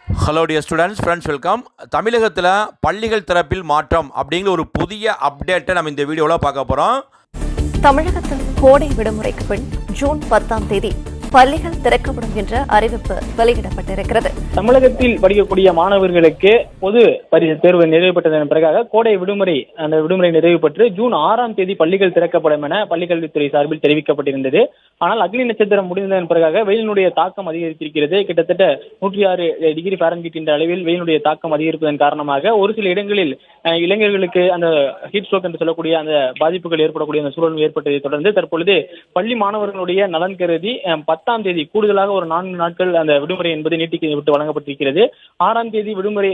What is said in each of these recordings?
Hello dear students, friends, welcome. தமிழகத்தில் பள்ளிகள் திறப்பில் மாற்றம் அப்படிங்கிற ஒரு புதிய அப்டேட்டை நம்ம இந்த வீடியோவில் பார்க்க போகிறோம். தமிழகத்தில் கோடை விடுமுறைக்கு பின் ஜூன் 10ஆம் தேதி பள்ளிகள் திறக்கப்படும் என்ற அறிவிப்பு வெளியிடப்பட்டிருக்கிறது. தமிழகத்தில் படிக்கக்கூடிய மாணவர்களுக்கு பொது பரிசு தேர்வு நிறைவு பெற்றதன் பிறகாக கோடை விடுமுறை நிறைவு பெற்று ஜூன் 6ஆம் தேதி பள்ளிகள் திறக்கப்படும் என பள்ளிக்கல்வித்துறை சார்பில் தெரிவிக்கப்பட்டிருந்தது. ஆனால் அக்னி நட்சத்திரம் முடிந்ததன் பிறகாக வெயிலினுடைய தாக்கம் அதிகரித்திருக்கிறது. கிட்டத்தட்ட 106 டிகிரி ஃபாரன்ஹீட் என்ற அளவில் வெயிலுடைய தாக்கம் அதிகரிப்பதன் காரணமாக ஒரு சில இடங்களில் இளைஞர்களுக்கு அந்த ஹீட் ஸ்ட்ரோக் என்று சொல்லக்கூடிய அந்த பாதிப்புகள் ஏற்படக்கூடிய அந்த சூழல் ஏற்பட்டதை தொடர்ந்து தற்பொழுது பள்ளி மாணவர்களுடைய நலன் கருதி 10ஆம் தேதி கூடுதலாக ஒரு 4 நாட்கள் அந்த விடுமுறை என்பது நீட்டிக்கப்பட்டு வழங்கப்பட்டிருக்கிறது. 6ஆம் தேதி விடுமுறை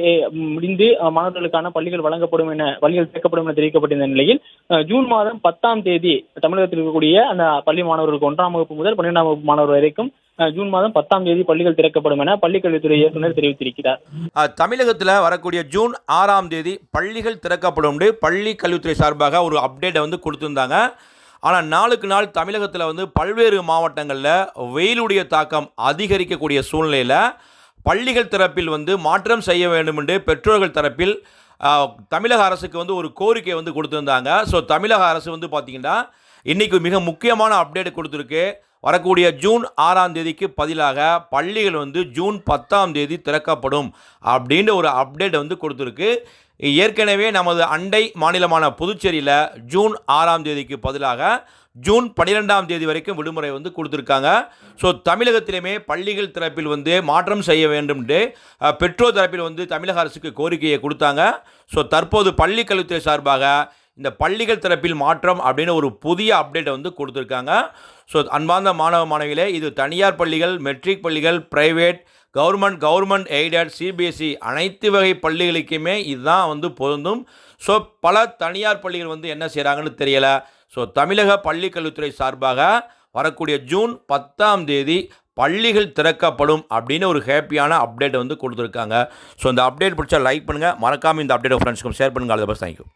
முடிந்து மாணவர்களுக்கான பள்ளிகள் திறக்கப்படும் என தெரிவிக்கப்பட்டிருந்த நிலையில் ஜூன் மாதம் 10ஆம் தேதி தமிழகத்தில் இருக்கக்கூடிய அந்த பள்ளி மாணவர்களுக்கு 1ஆம் வகுப்பு முதல் 12ஆம் வகுப்பு மாணவர் வரைக்கும் ஜூன் மாதம் 10ஆம் தேதி பள்ளிகள் திறக்கப்படும் என பள்ளிக்கல்வித்துறை இயக்குநர் தெரிவித்திருக்கிறார். தமிழகத்தில் வரக்கூடிய ஜூன் 6ஆம் தேதி பள்ளிகள் திறக்கப்படும் பள்ளி கல்வித்துறை சார்பாக ஒரு அப்டேட்டை கொடுத்திருந்தாங்க. ஆனால் நாளுக்கு நாள் தமிழகத்தில் பல்வேறு மாவட்டங்களில் வெயிலுடைய தாக்கம் அதிகரிக்கக்கூடிய சூழ்நிலையில் பள்ளிகள் தரப்பில் மாற்றம் செய்ய வேண்டும் என்று பெற்றோர்கள் தரப்பில் தமிழக அரசுக்கு ஒரு கோரிக்கை கொடுத்துருந்தாங்க. ஸோ தமிழக அரசு பார்த்திங்கன்னா இன்றைக்கி மிக முக்கியமான அப்டேட் கொடுத்துருக்கு. வரக்கூடிய ஜூன் 6ஆம் தேதிக்கு பதிலாக பள்ளிகள் ஜூன் 10ஆம் தேதி திறக்கப்படும் அப்படின்ற ஒரு அப்டேட் கொடுத்துருக்கு. ஏற்கனவே நமது அண்டை மாநிலமான புதுச்சேரியில் ஜூன் 6ஆம் தேதிக்கு பதிலாக ஜூன் 12ஆம் தேதி வரைக்கும் விடுமுறை கொடுத்துருக்காங்க. ஸோ தமிழகத்திலுமே பள்ளிகள் தரப்பில் மாற்றம் செய்ய வேண்டும் பெற்றோர் தரப்பில் தமிழக அரசுக்கு கோரிக்கையை கொடுத்தாங்க. ஸோ தற்போது பள்ளி கல்வித்துறை சார்பாக இந்த பள்ளிகள் தரப்பில் மாற்றம் அப்படின்னு ஒரு புதிய அப்டேட்டை கொடுத்துருக்காங்க. ஸோ அன்பார்ந்த மாணவ மாணவிகளே, இது தனியார் பள்ளிகள், மெட்ரிக் பள்ளிகள், பிரைவேட், கவர்மெண்ட் எய்டட், சிபிஎஸ்இ அனைத்து வகை பள்ளிகளுக்குமே இதுதான் பொருந்தும். ஸோ பல தனியார் பள்ளிகள் என்ன செய்கிறாங்கன்னு தெரியலை. ஸோ தமிழக பள்ளி கல்வித்துறை சார்பாக வரக்கூடிய ஜூன் 10ஆம் தேதி பள்ளிகள் திறக்கப்படும் அப்படின்னு ஒரு ஹேப்பியான அப்டேட் கொடுத்துருக்காங்க. ஸோ இந்த அப்டேட் பிடிச்சா லைக் பண்ணுங்கள், மறக்காமல் இந்த அப்டேட் ஃப்ரெண்ட்ஸ்க்கும் ஷேர் பண்ணுங்கள். All the best, thank you.